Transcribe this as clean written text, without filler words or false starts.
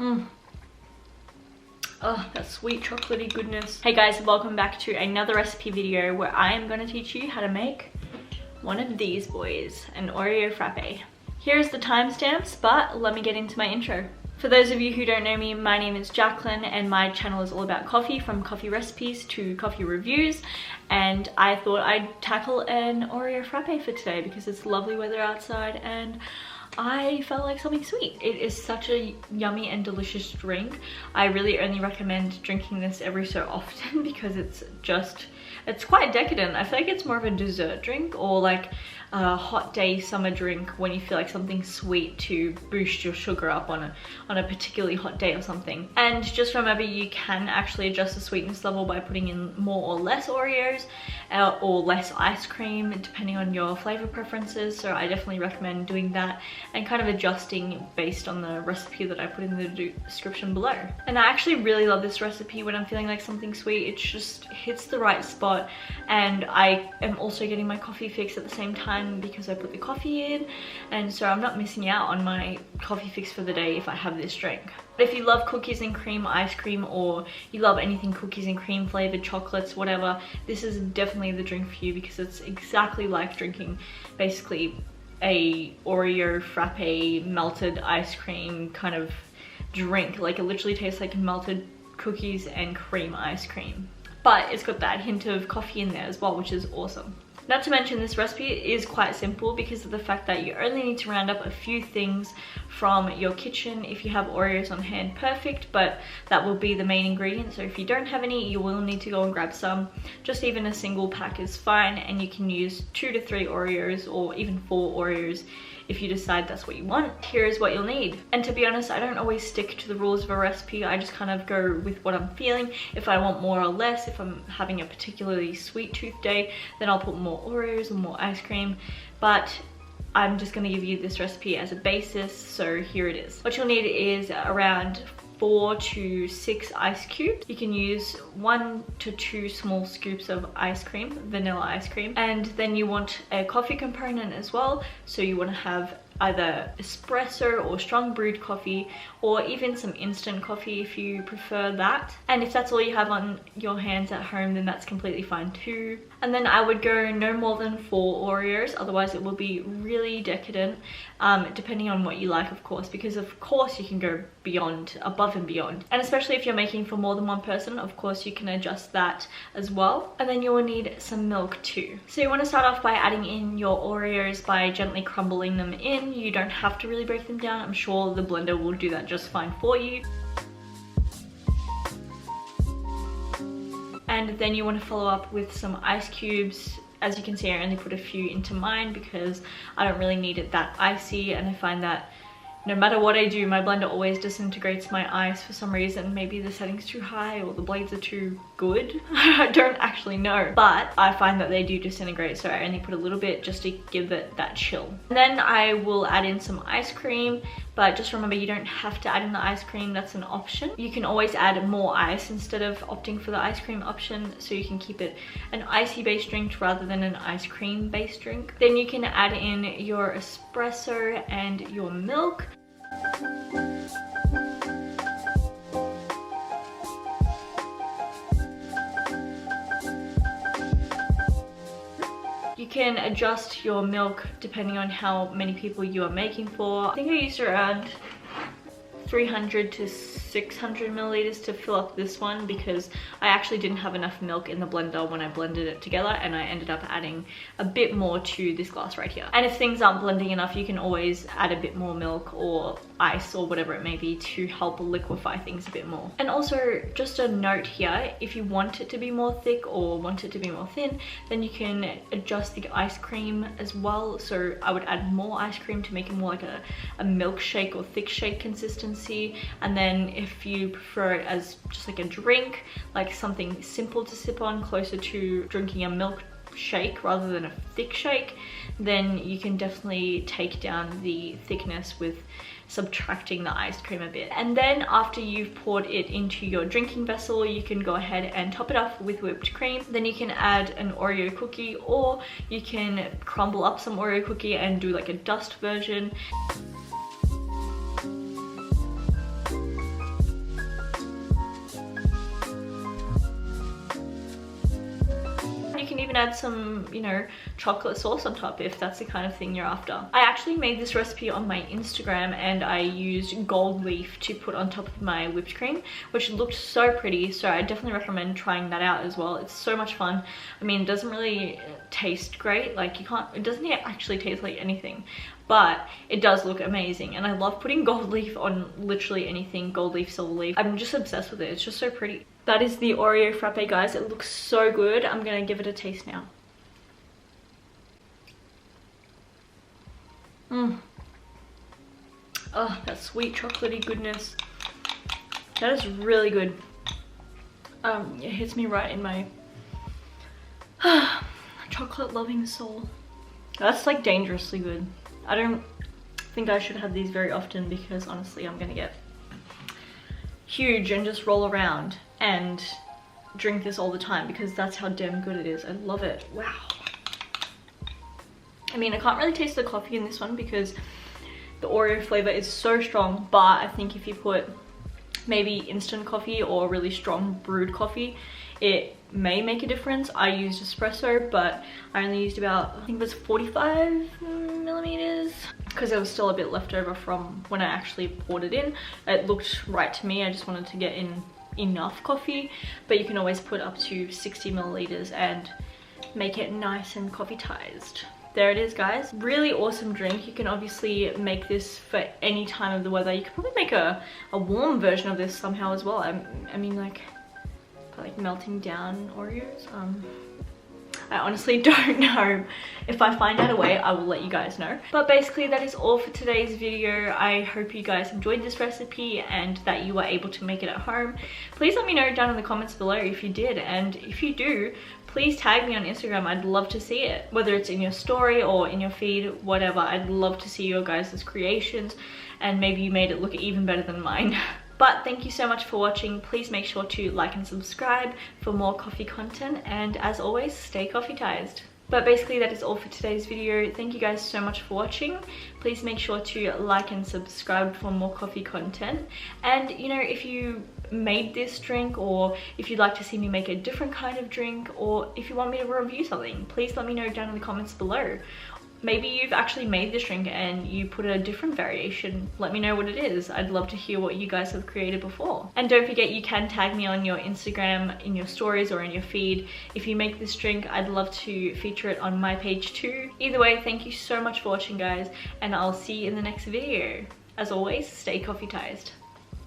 Oh, that sweet chocolatey goodness. Hey guys, welcome back to another recipe video where I am going to teach you how to make one of these boys, an Oreo frappe. Here's the timestamps, but let me get into my intro. For those of you who don't know me, my name is Jacqueline and my channel is all about coffee, from coffee recipes to coffee reviews, and I thought I'd tackle an Oreo frappe for today because it's lovely weather outside and I felt like something sweet. It is such a yummy and delicious drink. I really only recommend drinking this every so often because it's quite decadent. I feel like it's more of a dessert drink or like a hot day summer drink when you feel like something sweet to boost your sugar up on a particularly hot day or something. And just remember, you can actually adjust the sweetness level by putting in more or less Oreos or less ice cream depending on your flavor preferences. So I definitely recommend doing that and kind of adjusting based on the recipe that I put in the description below. And I actually really love this recipe when I'm feeling like something sweet. It just hits the right spot, and I am also getting my coffee fix at the same time because I put the coffee in, and so I'm not missing out on my coffee fix for the day if I have this drink. But if you love cookies and cream ice cream, or you love anything cookies and cream flavored, chocolates, whatever, this is definitely the drink for you because it's exactly like drinking basically a Oreo frappe melted ice cream kind of drink. Like, it literally tastes like melted cookies and cream ice cream, but it's got that hint of coffee in there as well, which is awesome. Not to mention, this recipe is quite simple because of the fact that you only need to round up a few things from your kitchen. If you have Oreos on hand, perfect, but that will be the main ingredient. So if you don't have any, you will need to go and grab some. Just even a single pack is fine, and you can use 2 to 3 Oreos or even 4 Oreos if you decide that's what you want. Here's what you'll need. And to be honest, I don't always stick to the rules of a recipe. I just kind of go with what I'm feeling. If I want more or less, if I'm having a particularly sweet tooth day, then I'll put more Oreos or more ice cream. But I'm just gonna give you this recipe as a basis, so here it is. What you'll need is around 4 to 6 ice cubes. You can use 1 to 2 small scoops of ice cream, vanilla ice cream. And then you want a coffee component as well. So you want to have either espresso or strong brewed coffee, or even some instant coffee if you prefer that. And if that's all you have on your hands at home, then that's completely fine too. And then I would go no more than 4 Oreos, otherwise it will be really decadent, depending on what you like, of course, because of course you can go above and beyond. And especially if you're making for more than one person, of course you can adjust that as well. And then you will need some milk too. So you want to start off by adding in your Oreos by gently crumbling them in. You don't have to really break them down. I'm sure the blender will do that just fine for you. And then you want to follow up with some ice cubes. As you can see, I only put a few into mine because I don't really need it that icy, and I find that no matter what I do, my blender always disintegrates my ice for some reason. Maybe the setting's too high or the blades are too good. I don't actually know, but I find that they do disintegrate, so I only put a little bit just to give it that chill. And then I will add in some ice cream, but just remember, you don't have to add in the ice cream, that's an option. You can always add more ice instead of opting for the ice cream option, so you can keep it an icy based drink rather than an ice cream based drink. Then you can add in your espresso and your milk. You can adjust your milk depending on how many people you are making for. I think I used around 300 to 600 milliliters to fill up this one because I actually didn't have enough milk in the blender when I blended it together, and I ended up adding a bit more to this glass right here. And if things aren't blending enough, you can always add a bit more milk or ice or whatever it may be to help liquefy things a bit more. And also, just a note here, if you want it to be more thick or want it to be more thin, then you can adjust the ice cream as well. So I would add more ice cream to make it more like a milkshake or thick shake consistency. And then if you prefer it as just like a drink, like something simple to sip on, closer to drinking a milk shake rather than a thick shake, then you can definitely take down the thickness with subtracting the ice cream a bit. And then after you've poured it into your drinking vessel, you can go ahead and top it off with whipped cream. Then you can add an Oreo cookie, or you can crumble up some Oreo cookie and do like a dust version. add some, you know, chocolate sauce on top if that's the kind of thing you're after. I actually made this recipe on my Instagram and I used gold leaf to put on top of my whipped cream, which looked so pretty. So I definitely recommend trying that out as well. It's so much fun. I mean, it doesn't really taste great. Like, it doesn't actually taste like anything, but it does look amazing. And I love putting gold leaf on literally anything, gold leaf, silver leaf. I'm just obsessed with it. It's just so pretty. That is the Oreo frappe, guys. It looks so good. I'm gonna give it a taste now. Oh, that sweet chocolatey goodness. That is really good. It hits me right in my chocolate loving soul. That's like dangerously good. I don't think I should have these very often because honestly I'm gonna get huge and just roll around and drink this all the time because that's how damn good it is. I love it. Wow. I mean, I can't really taste the coffee in this one because the Oreo flavor is so strong, but I think if you put maybe instant coffee or really strong brewed coffee, it may make a difference. I used espresso, but I only used about, I think it was 45 millimeters because there was still a bit left over from when I actually poured it in. It looked right to me. I just wanted to get in enough coffee, but you can always put up to 60 milliliters and make it nice and coffee-tized. There it is, guys. Really awesome drink. You can obviously make this for any time of the weather. You could probably make a warm version of this somehow as well. I mean, like melting down Oreos. I honestly don't know. If I find out a way, I will let you guys know. But basically that is all for today's video. I hope you guys enjoyed this recipe and that you were able to make it at home. Please let me know down in the comments below if you did, and if you do, please tag me on Instagram. I'd love to see it, whether it's in your story or in your feed, whatever. I'd love to see your guys' creations, and maybe you made it look even better than mine. But thank you so much for watching. Please make sure to like and subscribe for more coffee content, and as always, stay coffee-tized. But basically that is all for today's video. Thank you guys so much for watching. Please make sure to like and subscribe for more coffee content. And you know, if you made this drink, or if you'd like to see me make a different kind of drink, or if you want me to review something, please let me know down in the comments below. Maybe you've actually made this drink and you put a different variation. Let me know what it is. I'd love to hear what you guys have created before. And don't forget, you can tag me on your Instagram, in your stories or in your feed. If you make this drink, I'd love to feature it on my page too. Either way, thank you so much for watching, guys, and I'll see you in the next video. As always, stay coffee-tized.